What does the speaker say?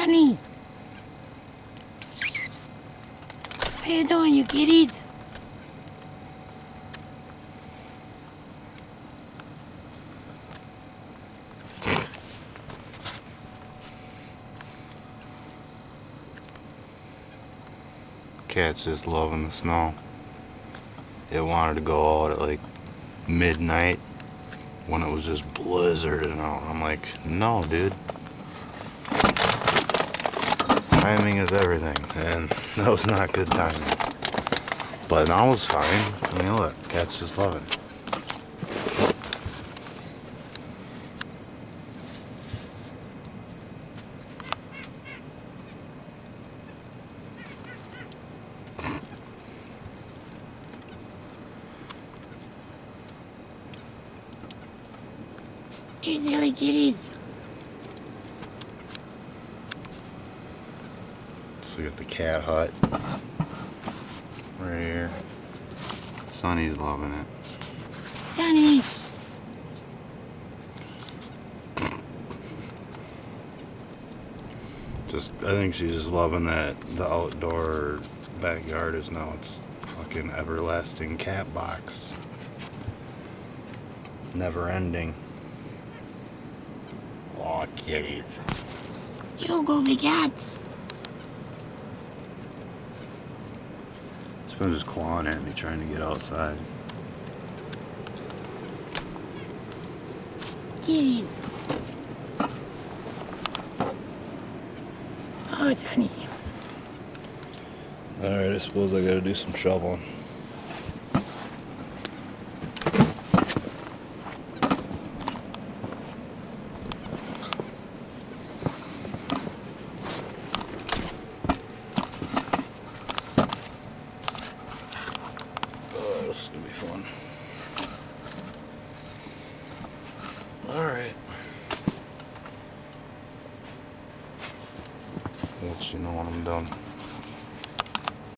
Sunny. Psst, psst, psst. How you doing, you kitties? Cat's just loving the snow. It wanted to go out at like midnight when it was just blizzarding out. I'm like, no, dude. Timing is everything, and that was not good timing. But now it's fine. I mean, look, cat's just loving it. You silly kitties. So we got the cat hut right here. Sunny's loving it. Sunny. I think she's just loving that the outdoor backyard is now its fucking everlasting cat box. Never ending. Aw, kitties. You go be cats. It's been just clawing at me trying to get outside. Kitties. Oh, Sunny. Alright, I suppose I gotta do some shoveling. Oh, this is gonna be fun. Alright. I'll let you know when I'm done.